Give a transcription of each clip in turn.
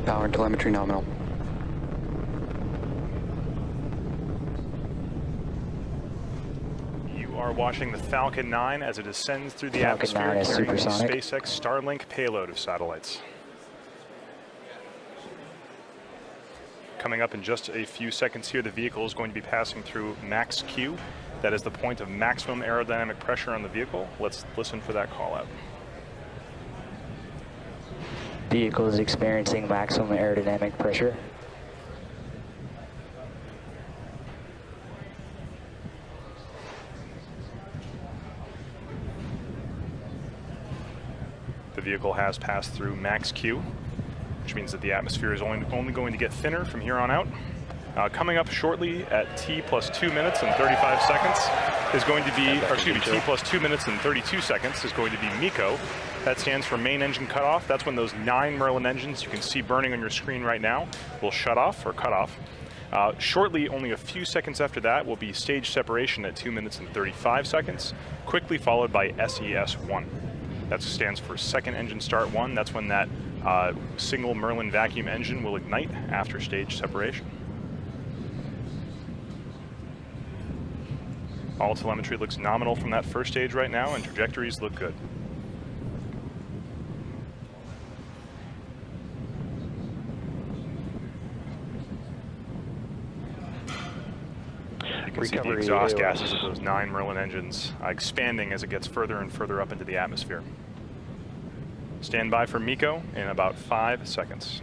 Power and telemetry nominal. You are watching the Falcon 9 as it ascends through the atmosphere carrying the SpaceX Starlink payload of satellites. Coming up in just a few seconds here, the vehicle is going to be passing through max Q. That is the point of maximum aerodynamic pressure on the vehicle. Let's listen for that call out. Vehicle is experiencing maximum aerodynamic pressure. The vehicle has passed through max Q, which means that the atmosphere is only going to get thinner from here on out. Coming up shortly at T plus 2 minutes and 35 seconds is going to be, or excuse me, T plus 2 minutes and 32 seconds is going to be MECO. That stands for main engine cutoff. That's when those 9 Merlin engines you can see burning on your screen right now will shut off or cut off. Shortly, only a few seconds after that, will be stage separation at 2 minutes and 35 seconds, quickly followed by SES1. That stands for second engine start 1. That's when that single Merlin vacuum engine will ignite after stage separation. All telemetry looks nominal from that first stage right now, and trajectories look good. You can see the exhaust gases of those 9 Merlin engines expanding as it gets further and further up into the atmosphere. Stand by for MECO in about 5 seconds.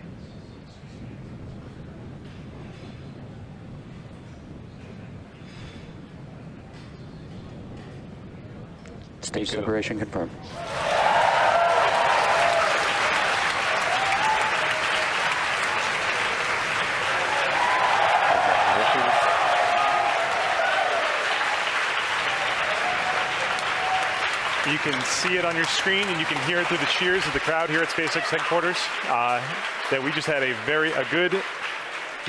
Stage separation confirmed. You can see it on your screen, and you can hear it through the cheers of the crowd here at SpaceX headquarters, that we just had a good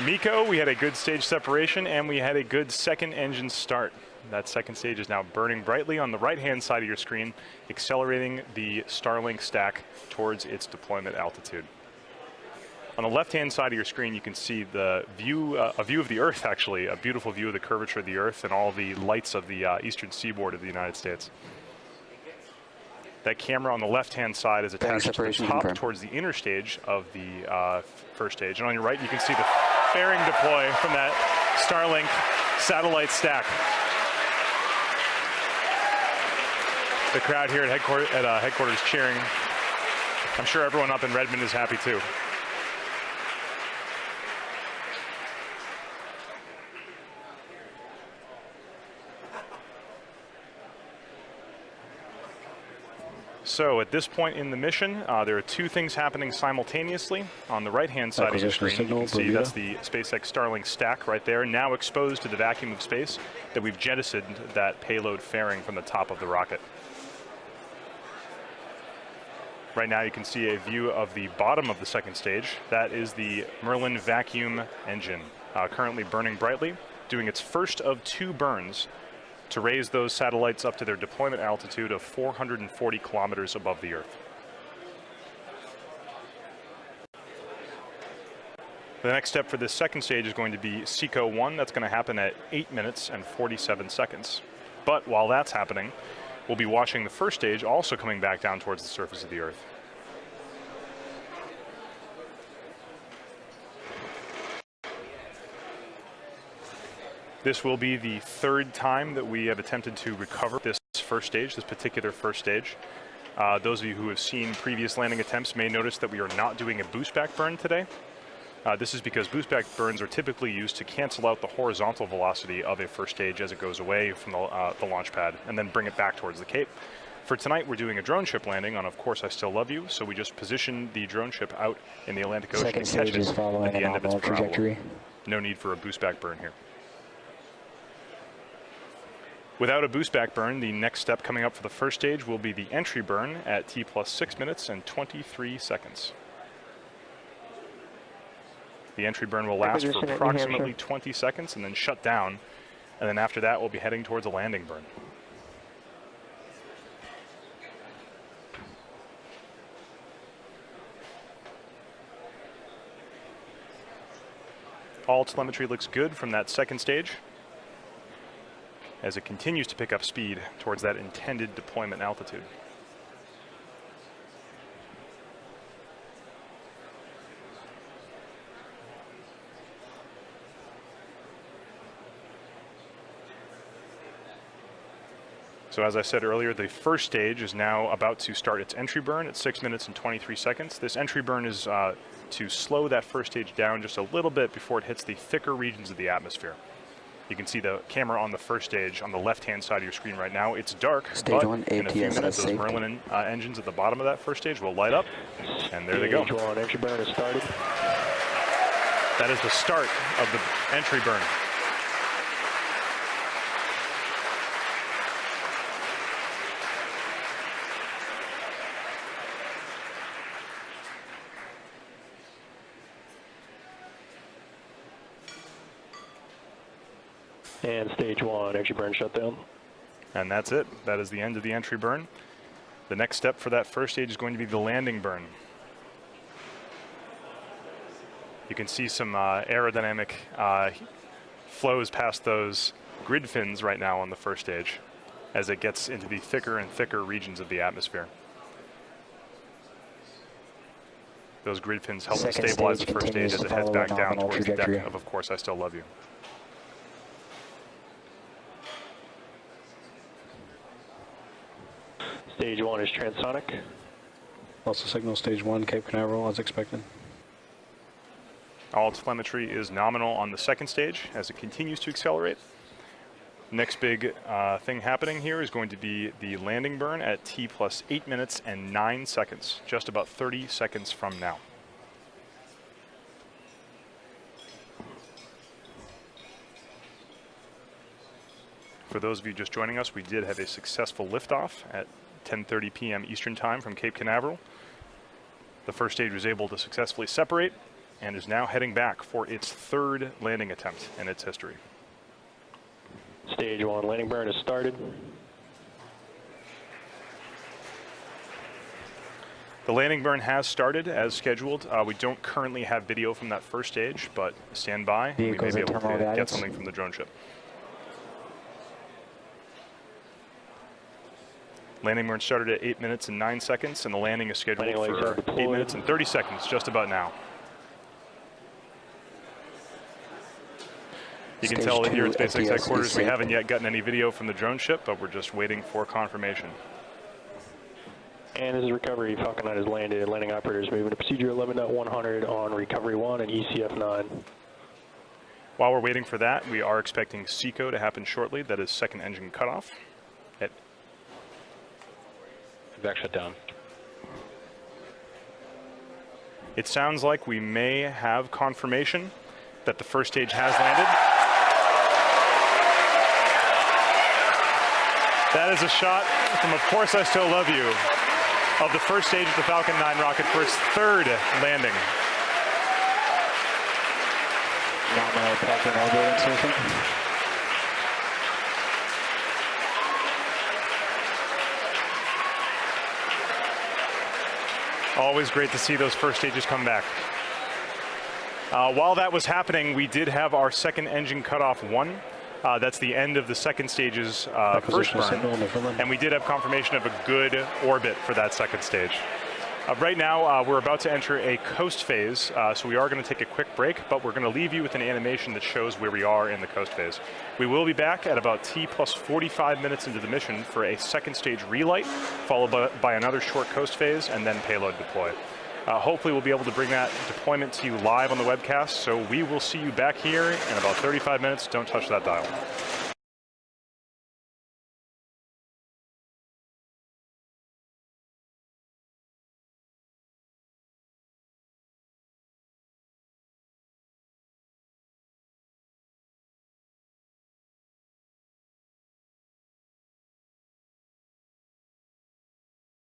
MECO, we had a good stage separation, and we had a good second engine start. That second stage is now burning brightly on the right-hand side of your screen, accelerating the Starlink stack towards its deployment altitude. On the left-hand side of your screen, you can see the view, a view of the Earth, actually, a beautiful view of the curvature of the Earth and all the lights of the eastern seaboard of the United States. That camera on the left-hand side is attached to the top towards the inner stage of the first stage. And on your right, you can see the fairing deploy from that Starlink satellite stack. The crowd here at headquarters cheering. I'm sure everyone up in Redmond is happy too. So at this point in the mission, there are 2 things happening simultaneously. On the right-hand side of your screen, you can see that's the SpaceX Starlink stack right there, now exposed to the vacuum of space that we've jettisoned that payload fairing from the top of the rocket. Right now you can see a view of the bottom of the second stage. That is the Merlin vacuum engine, currently burning brightly, doing its first of 2 burns to raise those satellites up to their deployment altitude of 440 kilometers above the Earth. The next step for this second stage is going to be SECO-1. That's going to happen at 8 minutes and 47 seconds. But while that's happening, we'll be watching the first stage also coming back down towards the surface of the Earth. This will be the 3rd time that we have attempted to recover this first stage, this particular first stage. Those of you who have seen previous landing attempts may notice that we are not doing a boost back burn today. This is because boost back burns are typically used to cancel out the horizontal velocity of a first stage as it goes away from the launch pad and then bring it back towards the Cape. For tonight, we're doing a drone ship landing on Of Course I Still Love You, so we just position the drone ship out in the Atlantic Ocean and catch it at the end of its trajectory. No need for a boost back burn here. Without a boost back burn, the next step coming up for the first stage will be the entry burn at T plus 6 minutes and 23 seconds. The entry burn will last for approximately 20 seconds and then shut down. And then after that, we'll be heading towards a landing burn. All telemetry looks good from that second stage as it continues to pick up speed towards that intended deployment altitude. So as I said earlier, the first stage is now about to start its entry burn at 6 minutes and 23 seconds. This entry burn is to slow that first stage down just a little bit before it hits the thicker regions of the atmosphere. You can see the camera on the first stage on the left-hand side of your screen right now. It's dark, Stage but 1, in a few ATS minutes, those safety. Merlin engines at the bottom of that first stage will light up, and there they go. Stage 1 entry burn has started. That is the start of the entry burn. And stage 1 entry burn shutdown. And that's it. That is the end of the entry burn. The next step for that first stage is going to be the landing burn. You can see some aerodynamic flows past those grid fins right now on the first stage as it gets into the thicker and thicker regions of the atmosphere. Those grid fins help to Second stabilize the stage first stage continues as to it heads follow back a down nominal towards the deck trajectory. of Course I Still Love You. Stage 1 is transonic. Also signal stage 1, Cape Canaveral, as expected. All telemetry is nominal on the second stage as it continues to accelerate. Next big thing happening here is going to be the landing burn at T plus 8 minutes and 9 seconds, just about 30 seconds from now. For those of you just joining us, we did have a successful liftoff at 10:30 p.m. Eastern Time from Cape Canaveral. The first stage was able to successfully separate and is now heading back for its third landing attempt in its history. Stage 1 landing burn has started. The landing burn has started as scheduled. We don't currently have video from that first stage, but stand by. We may Vehicles be at able to terminal get guidance. something from the drone ship. Landing burn started at 8 minutes and 9 seconds, and the landing is scheduled Landing legs are for deployed. 8 minutes and 30 seconds, just about now. You can Stage tell that here 2 at SpaceX FTS headquarters, is we safe. haven't yet gotten any video from the drone ship, but we're just waiting for confirmation. And this is recovery. Falcon 9 has landed. Landing operators moving to procedure 11.100 on recovery 1 and ECF 9. While we're waiting for that, we are expecting SECO to happen shortly. That is second engine cutoff. Back shut down. It sounds like we may have confirmation that the first stage has landed. That is a shot from Of Course I Still Love You of the first stage of the Falcon 9 rocket for its third landing. Nominal Falcon orbit insertion. Always great to see those first stages come back. While that was happening, we did have our second engine cutoff 1. That's the end of the second stage's first Acquisition signal burn. in the Finland. And we did have confirmation of a good orbit for that second stage. Right now, we're about to enter a coast phase, so we are going to take a quick break, but we're going to leave you with an animation that shows where we are in the coast phase. We will be back at about T plus 45 minutes into the mission for a second stage relight, followed by another short coast phase, and then payload deploy. Hopefully we'll be able to bring that deployment to you live on the webcast, so we will see you back here in about 35 minutes. Don't touch that dial.